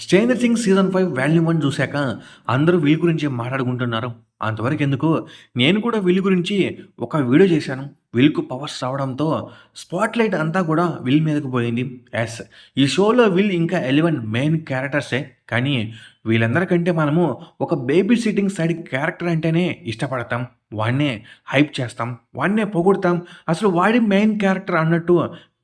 'Stranger things' season 5 volume 1 చూసాక అందరూ వీళ్ళ గురించే మాట్లాడుకుంటున్నారు. అంతవరకెందుకు నేను కూడా వీళ్ళ గురించి ఒక వీడియో చేశాను. వీళ్ళకు పవర్స్ రావడంతో స్పాట్‌లైట్ అంతా కూడా వీళ్ళ మీదకి పోయింది. యెస్. ఈ షోలో వీళ్ళు ఇంకా 11 మెయిన్ క్యారెక్టర్సే. కానీ వీళ్ళందరికంటే మనము ఒక బేబీ సిట్టింగ్ సైడ్ క్యారెక్టర్ అంటేనే ఇష్టపడతాం. వాడినే హైప్ చేస్తాం. వాడినే పొగుడుతాం. అసలు వాడి మెయిన్ క్యారెక్టర్ అన్నట్టు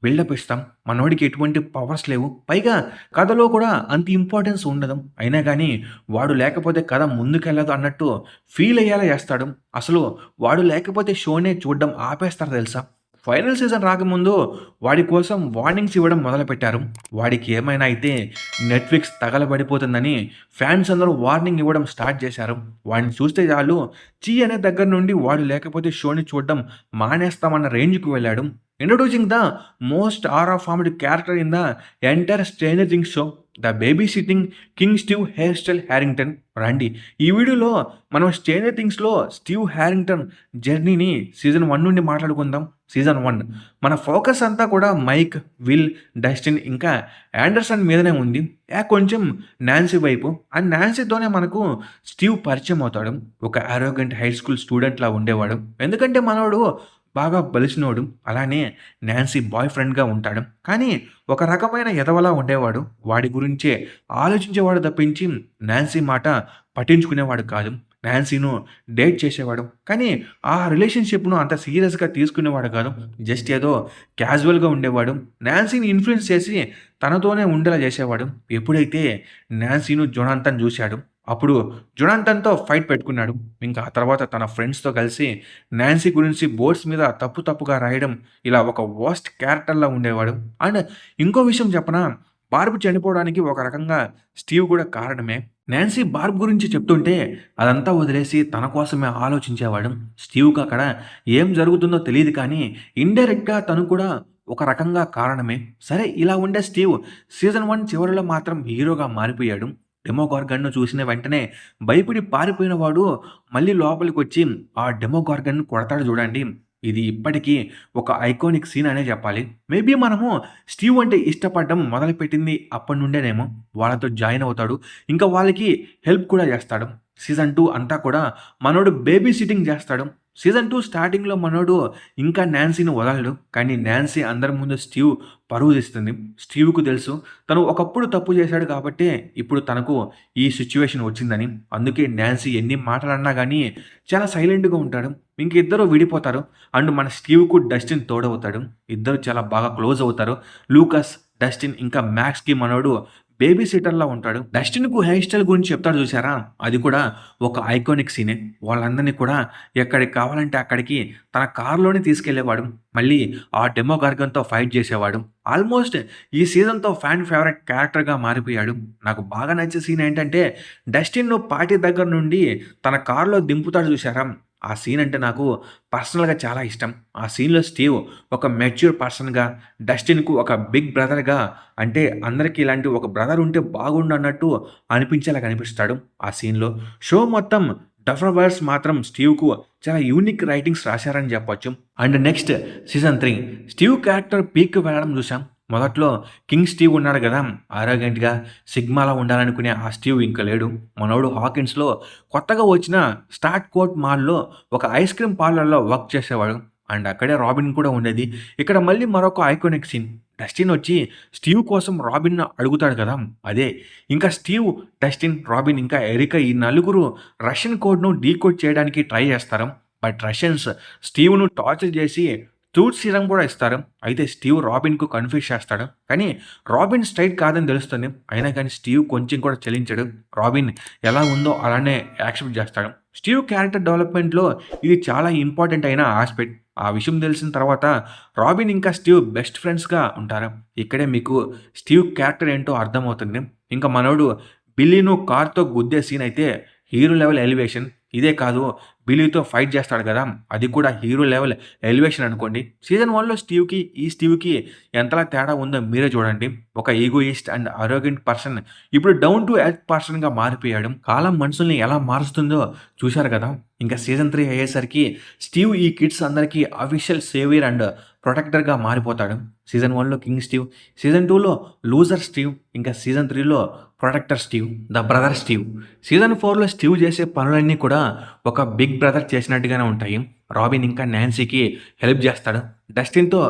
బిల్డప్ ఇస్తాం. మనోడికి ఎటువంటి పవర్స్ లేవు. పైగా కథలో కూడా అంత ఇంపార్టెన్స్ ఉండదు. అయినా గానీ వాడు లేకపోతే కథ ముందుకెళ్ళదు అన్నట్టు ఫీల్ అయ్యేలా చేస్తాడు. అసలు వాడు లేకపోతే షోనే చూడడం ఆపేస్తారు తెలుసా? ఫైనల్ సీజన్ రాకముందు వాడి కోసం వార్నింగ్స్ ఇవ్వడం మొదలుపెట్టారు. వాడికి ఏమైనా అయితే నెట్‌ఫ్లిక్స్ తగలబడిపోతుందని ఫ్యాన్స్ అందరూ వార్నింగ్ ఇవ్వడం స్టార్ట్ చేశారు. వాడిని చూస్తే చాలు ఛీ అనే దగ్గర నుండి వాడు లేకపోతే షోని చూడడం మానేస్తామన్న రేంజ్‌కి వెళ్ళాడు. Introducing the most aura formed character in the entire 'stranger things' show, the baby sitting king Steve hair style Harrington. రండి ఈ వీడియోలో మనం 'స్ట్రేంజర్ థింగ్స్'లో స్టీవ్ హ్యారింగ్టన్ జర్నీని సీజన్ 1 నుండి మాట్లాడుకుందాం. సీజన్ 1 మన ఫోకస్ అంతా కూడా మైక్, విల్, డస్టిన్ ఇంకా యాండర్సన్ మీదనే ఉంది. కొంచెం నాన్సీ వైపు. ఆ నాన్సీతోనే మనకు స్టీవ్ పరిచయం అవుతాడు. ఒక ఆరోగెంట్ హై స్కూల్ స్టూడెంట్‌లా ఉండేవాడు. ఎందుకంటే మనోడు బాగా బలిసినోడు. అలానే నాన్సీ బాయ్ ఫ్రెండ్‌గా ఉంటాడు. కానీ ఒక రకమైన ఎదవలా ఉండేవాడు. వాడి గురించే ఆలోచించేవాడు తప్పించి నాన్సీ మాట పట్టించుకునేవాడు కాదు. నాన్సీను డేట్ చేసేవాడు. కానీ ఆ రిలేషన్‌షిప్‌ను అంత సీరియస్‌గా తీసుకునేవాడు కాదు. జస్ట్ ఏదో క్యాజువల్‌గా ఉండేవాడు. నాన్సీని ఇన్‌ఫ్లుయెన్స్ చేసి తనతోనే ఉండేలా చేసేవాడు. ఎప్పుడైతే నాన్సీను జొనాథన్ చూశాడు, అప్పుడు జొనాథన్‌తో ఫైట్ పెట్టుకున్నాడు. ఇంకా ఆ తర్వాత తన ఫ్రెండ్స్‌తో కలిసి నాన్సీ గురించి బోర్డ్స్ మీద తప్పుగా రాయడం, ఇలా ఒక వర్స్ట్ క్యారెక్టర్‌లా ఉండేవాడు. అండ్ ఇంకో విషయం చెప్పనా? బార్బ్ చనిపోవడానికి ఒక రకంగా స్టీవ్ కూడా కారణమే. నాన్సీ బార్బ్ గురించి చెప్తుంటే అదంతా వదిలేసి తన కోసమే ఆలోచించేవాడు. స్టీవ్‌కి అక్కడ ఏం జరుగుతుందో తెలీదు కానీ ఇండైరెక్ట్‌గా తను కూడా ఒక రకంగా కారణమే. సరే ఇలా ఉండే స్టీవ్ సీజన్ 1 చివరిలో మాత్రం హీరోగా మారిపోయాడు. డెమోగార్గన్‌ను చూసిన వెంటనే భయపడి పారిపోయిన వాడు మళ్ళీ లోపలికొచ్చి ఆ డెమోగార్గన్‌ని కొడతాడు చూడండి. ఇది ఇప్పటికీ ఒక ఐకానిక్ సీన్ అనే చెప్పాలి. మేబీ మనము స్టీవ్ అంటే ఇష్టపడడం మొదలుపెట్టింది అప్పటి నుండేనేమో. వాళ్ళతో జాయిన్ అవుతాడు. ఇంకా వాళ్ళకి హెల్ప్ కూడా చేస్తాడు. సీజన్ 2 అంతా కూడా మనోడు బేబీ సిట్టింగ్ చేస్తాడు. సీజన్ 2 స్టార్టింగ్‌లో మనోడు ఇంకా నాన్సీని వదలడు. కానీ నాన్సీ అందరి ముందు స్టీవ్ పరువు తీస్తుంది. స్టీవ్‌కు తెలుసు తను ఒకప్పుడు తప్పు చేశాడు కాబట్టే ఇప్పుడు తనకు ఈ సిట్యుయేషన్ వచ్చిందని. అందుకే నాన్సీ ఎన్ని మాటలన్నా గానీ చాలా సైలెంట్‌గా ఉంటాడు. ఇంక ఇద్దరు విడిపోతారు. అండ్ మన స్టీవ్‌కు డస్టిన్ తోడవుతాడు. ఇద్దరు చాలా బాగా క్లోజ్ అవుతారు. లూకస్, డస్టిన్ ఇంకా మ్యాక్స్‌కి మనోడు బేబీ సిట్టర్‌లా ఉంటాడు. డస్టిన్‌కు హెయిర్ స్టైల్ గురించి చెప్తాడు చూసారా? అది కూడా ఒక ఐకానిక్ సీనే. వాళ్ళందరిని కూడా ఎక్కడికి కావాలంటే అక్కడికి తన కార్‌లోనే తీసుకెళ్ళేవాడు. మళ్ళీ ఆ డెమోగార్గన్‌తో ఫైట్ చేసేవాడు. ఆల్మోస్ట్ ఈ సీజన్‌తో ఫ్యాన్ ఫేవరెట్ క్యారెక్టర్‌గా మారిపోయాడు. నాకు బాగా నచ్చే సీన్ ఏంటంటే డస్టిన్‌ను పార్టీ దగ్గర నుండి తన కార్‌లో దింపుతాడు చూసారా? ఆ సీన్ అంటే నాకు పర్సనల్‌గా చాలా ఇష్టం. ఆ సీన్‌లో స్టీవ్ ఒక మెచ్యూర్ పర్సన్‌గా, డస్టిన్‌కు ఒక బిగ్ బ్రదర్‌గా, అంటే అందరికి ఇలాంటి ఒక బ్రదర్ ఉంటే బాగుండు అన్నట్టు అనిపించేలా కనిపిస్తాడు ఆ సీన్‌లో. షో మొత్తం డఫర్ వర్డ్స్ మాత్రం స్టీవ్‌కు చాలా యూనిక్ రైటింగ్స్ రాశారని చెప్పొచ్చు. And next season 3 Steve character పీక్‌కి వెళ్ళడం చూసాం. మొదట్లో కింగ్ స్టీవ్ ఉన్నాడు గదా! ఆరోగెంట్‌గా, సిగ్మాలా ఉండాలనుకునే ఆ స్టీవ్ ఇంక లేడు. మనోడు హాకిన్స్‌లో కొత్తగా వచ్చిన స్టార్ట్ కోర్ట్ మాల్‌లో ఒక ఐస్ క్రీమ్ పార్లర్‌లో వర్క్ చేసేవాడు. అండ్ అక్కడే రాబిన్ కూడా ఉండేది. ఇక్కడ మళ్ళీ మరొక ఐకానిక్ సీన్. డస్టిన్ వచ్చి స్టీవ్ కోసం రాబిన్‌ని అడుగుతాడు కదా! అదే. ఇంకా స్టీవ్, డస్టిన్, రాబిన్ ఇంకా ఎరికా ఈ నలుగురు రష్యన్ కోడ్‌ను డీకోడ్ చేయడానికి ట్రై చేస్తారు. బట్ రష్యన్స్ స్టీవ్‌ను టార్చర్ చేసి ట్రూత్ సీరమ్ కూడా ఇస్తారు. అయితే స్టీవ్ రాబిన్‌కు కన్ఫ్యూజ్ చేస్తాడు. కానీ రాబిన్ స్ట్రెయిట్ కాదని తెలుస్తుంది. అయినా కానీ స్టీవ్ కొంచెం కూడా చలించడు. రాబిన్ ఎలా ఉందో అలానే యాక్సెప్ట్ చేస్తాడు. స్టీవ్ క్యారెక్టర్ డెవలప్‌మెంట్‌లో ఇది చాలా ఇంపార్టెంట్ అయిన ఆస్పెక్ట్. ఆ విషయం తెలిసిన తర్వాత రాబిన్ ఇంకా స్టీవ్ బెస్ట్ ఫ్రెండ్స్‌గా ఉంటారు. ఇక్కడే మీకు స్టీవ్ క్యారెక్టర్ ఏంటో అర్థమవుతుంది. ఇంకా మనోడు బిల్లీను కార్‌తో గుద్దే సీన్ అయితే హీరో లెవెల్ ఎలివేషన్. ఇదే కాదు బిలీతో ఫైట్ చేస్తాడు కదా! అది కూడా హీరో లెవెల్ ఎలివేషన్ అనుకోండి. సీజన్ 1లో స్టీవ్‌కి ఎంతలా తేడా ఉందో మీరే చూడండి. ఒక ఈగోయిస్ట్ అండ్ అరోగెంట్ పర్సన్ ఇప్పుడు డౌన్ టు ఎర్త్ పర్సన్‌గా మారిపోయాడు. కాలం మనుషుల్ని ఎలా మారుస్తుందో చూశారు కదా! ఇంకా సీజన్ 3 అయ్యేసరికి స్టీవ్ ఈ కిడ్స్ అందరికీ అఫీషియల్ సేవియర్ అండ్ ప్రొటెక్టర్‌గా మారిపోతాడు. సీజన్ 1లో కింగ్ స్టీవ్, సీజన్ 2లో లూజర్ స్టీవ్, ఇంకా సీజన్ 3లో protector Steve, the brother Steve. Season 4లో స్టీవ్ చేసే పనులన్నీ కూడా ఒక బిగ్ బ్రదర్ చేసినట్టుగానే ఉంటాయి. రాబిన్ ఇంకా నాన్సీకి హెల్ప్ చేస్తాడు. డస్టిన్‌తో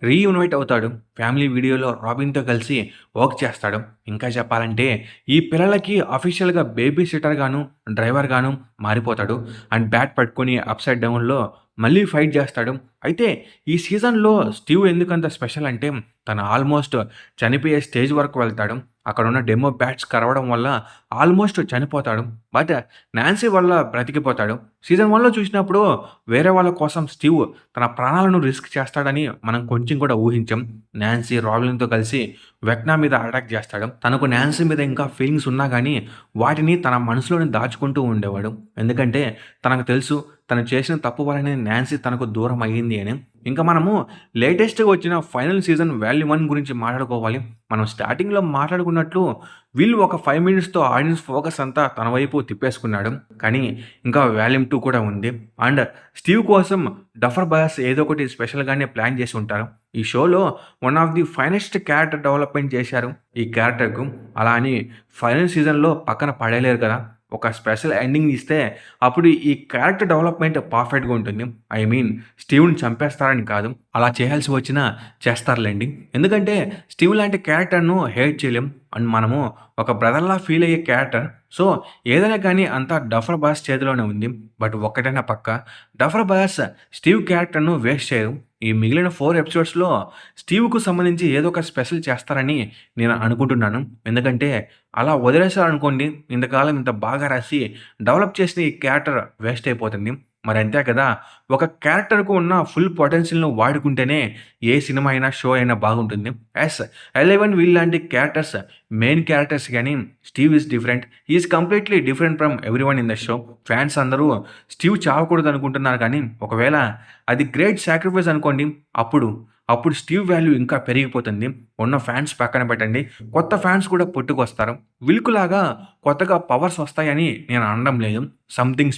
రీయూనైట్ అవుతాడు. ఫ్యామిలీ వీడియోలో రాబిన్‌తో కలిసి వర్క్ చేస్తాడు. ఇంకా చెప్పాలంటే ఈ పిల్లలకి అఫీషియల్‌గా బేబీ సిట్టర్ గాను, డ్రైవర్ గాను మారిపోతాడు. అండ్ బ్యాట్ పట్టుకొని అప్‌సైడ్ డౌన్‌లో మళ్ళీ ఫైట్ చేస్తాడు. అయితే ఈ సీజన్‌లో స్టీవ్ ఎందుకంత స్పెషల్ అంటే తను ఆల్మోస్ట్ చనిపోయే స్టేజ్ వరకు వెళ్తాడు. అక్కడున్న డెమో బ్యాట్స్ కరవడం వల్ల ఆల్మోస్ట్ చనిపోతాడు. బట్ నాన్సీ వల్ల బ్రతికిపోతాడు. సీజన్ 1లో చూసినప్పుడు వేరే వాళ్ళ కోసం స్టీవ్ తన ప్రాణాలను రిస్క్ చేస్తాడని మనం కొంచెం కూడా ఊహించం. నాన్సీ రాబిన్‌తో కలిసి వెక్నా మీద అటాక్ చేస్తాడు. తనకు నాన్సీ మీద ఇంకా ఫీలింగ్స్ ఉన్నా గానీ వాటిని తన మనసులోనే దాచుకుంటూ ఉండేవాడు. ఎందుకంటే తనకు తెలుసు తను చేసిన తప్పు వల్లనే నాన్సీ తనకు దూరం అయ్యింది అని. ఇంకా మనము లేటెస్ట్‌గా వచ్చిన ఫైనల్ సీజన్ వాల్యూమ్ 1 గురించి మాట్లాడుకోవాలి. మనం స్టార్టింగ్‌లో మాట్లాడుకున్నట్లు విల్ ఒక 5 మినిట్స్‌తో ఆడియన్స్ ఫోకస్ అంతా తన వైపు తిప్పేసుకున్నాడు. కానీ ఇంకా వాల్యూమ్ 2 కూడా ఉంది. అండ్ స్టీవ్ కోసం డఫర్ బాయస్ ఏదో ఒకటి స్పెషల్‌గానే ప్లాన్ చేసి ఉంటారు. ఈ షోలో one of the finest character development చేశారు ఈ క్యారెక్టర్‌కు. అలా అని ఫైనల్ సీజన్‌లో పక్కన పడేయలేరు కదా! ఒక స్పెషల్ ఎండింగ్ ఇస్తే అప్పుడు ఈ క్యారెక్టర్ డెవలప్మెంట్ పర్ఫెక్ట్‌గా ఉంటుంది. ఐ మీన్ స్టీవ్‌ని చంపేస్తారని కాదు. అలా చేయాల్సి వచ్చినా చేస్తారులెండి. ఎందుకంటే స్టీవ్ లాంటి క్యారెక్టర్‌ను హేట్ చేయలేం. అండ్ మనము ఒక బ్రదర్‌లా ఫీల్ అయ్యే క్యారెక్టర్. సో ఏదైనా కానీ అంతా డఫర్ బాయస్ చేతిలోనే ఉంది. బట్ ఒక్కటైనా పక్కా డఫర్ బాయస్ స్టీవ్ క్యారెక్టర్‌ను వేస్ట్ చేయరు. ఈ మిగిలిన 4 ఎపిసోడ్స్‌లో స్టీవ్‌కు సంబంధించి ఏదో ఒక స్పెషల్ చేస్తారని నేను అనుకుంటున్నాను. ఎందుకంటే అలా వదిలేసారనుకోండి ఇంతకాలం ఇంత బాగా రాసి డెవలప్ చేసిన ఈ క్యారెక్టర్ వేస్ట్ అయిపోతుంది. మరి అంతే కదా! ఒక క్యారెక్టర్‌కు ఉన్న ఫుల్ పొటెన్షియల్‌ను వాడుకుంటేనే ఏ సినిమా అయినా, షో అయినా బాగుంటుంది. యెస్ 11 వీళ్ళలాంటి క్యారెక్టర్స్ మెయిన్ క్యారెక్టర్స్ గానీ Steve is different. He is completely different from everyone in the show. Fans అందరూ స్టీవ్ చావకూడదు అనుకుంటున్నారు కానీ ఒకవేళ అది గ్రేట్ సాక్రిఫైస్ అనుకోండి అప్పుడు స్టీవ్ వాల్యూ ఇంకా పెరిగిపోతుంది. ఉన్న ఫ్యాన్స్ పక్కన పెట్టండి. కొత్త ఫ్యాన్స్ కూడా పుట్టుకొస్తారు. విల్‌కులాగా కొత్తగా పవర్స్ వస్తాయని నేను అనడం లేదు. సంథింగ్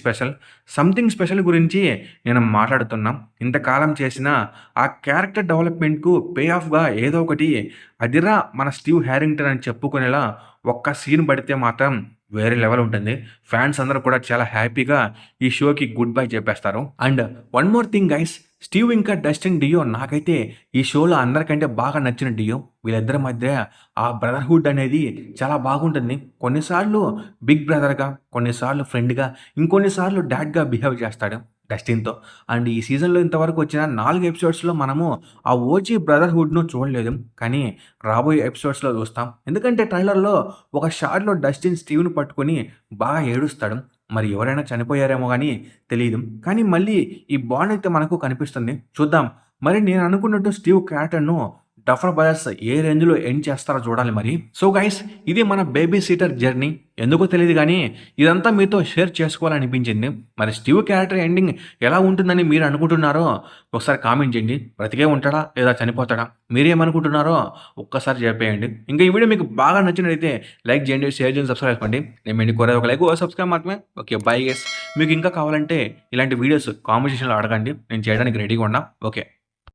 స్పెషల్ గురించి నేను మాట్లాడుతున్నా. ఇంతకాలం చేసిన ఆ క్యారెక్టర్ డెవలప్‌మెంట్‌కు పే ఆఫ్‌గా ఏదో ఒకటి అదిరా మన స్టీవ్ హ్యారింగ్టన్ అని చెప్పుకునేలా ఒక్క సీన్ పడితే మాత్రం వేరే లెవెల్ ఉంటుంది. ఫ్యాన్స్ అందరూ కూడా చాలా హ్యాపీగా ఈ షోకి గుడ్ బై చెప్పేస్తారు. And one more thing guys, Steve ఇంకా డస్టిన్ డియో నాకైతే ఈ షోలో అందరికంటే బాగా నచ్చిన డియో. వీళ్ళిద్దరి మధ్య ఆ బ్రదర్‌హుడ్ అనేది చాలా బాగుంటుంది. కొన్నిసార్లు బిగ్ బ్రదర్‌గా, కొన్నిసార్లు ఫ్రెండ్‌గా, ఇంకొన్నిసార్లు డాడ్‌గా బిహేవ్ చేస్తాడు డస్టిన్‌తో. అండ్ ఈ సీజన్‌లో ఇంతవరకు వచ్చిన 4 ఎపిసోడ్స్‌లో మనము ఆ ఓజీ బ్రదర్‌హుడ్‌ను చూడలేదు. కానీ రాబోయే ఎపిసోడ్స్‌లో చూస్తాం. ఎందుకంటే ట్రైలర్‌లో ఒక షాట్‌లో డస్టిన్ స్టీవ్‌ని పట్టుకొని బాగా ఏడుస్తాడు. మరి ఎవరైనా చనిపోయారేమో గానీ తెలీదు. కానీ మళ్ళీ ఈ బాండ్ అయితే మనకు కనిపిస్తుంది. చూద్దాం. మరి నేను అనుకున్నట్టు స్టీవ్ క్యారెక్టర్‌ను డఫర్ బ్రదర్స్ ఏ రేంజ్‌లో ఎండ్ చేస్తారో చూడాలి మరి. సో గైస్, ఇది మన బేబీ సిటర్ జర్నీ. ఎందుకో తెలీదు గానీ ఇదంతా మీతో షేర్ చేసుకోవాలనిపించింది. మరి స్టీవ్ క్యారెక్టర్ ఎండింగ్ ఎలా ఉంటుందని మీరు అనుకుంటున్నారో ఒకసారి కామెంట్ చేయండి. బ్రతికే ఉంటాడా లేదా చనిపోతాడా? మీరేమనుకుంటున్నారో ఒక్కసారి చెప్పేయండి. ఇంకా ఈ వీడియో మీకు బాగా నచ్చినట్లయితే లైక్ చేయండి, షేర్ చేయండి, సబ్స్క్రైబ్ చేసుకోండి. నేను మీకు కోరేది ఒక లైక్, ఒక సబ్స్క్రైబ్ మాత్రమే. Okay, bye guys. మీకు ఇంకా కావాలంటే ఇలాంటి వీడియోస్ కాంబినేషన్‌లో అడగండి. నేను చేయడానికి రెడీగా ఉన్నా. ఓకే.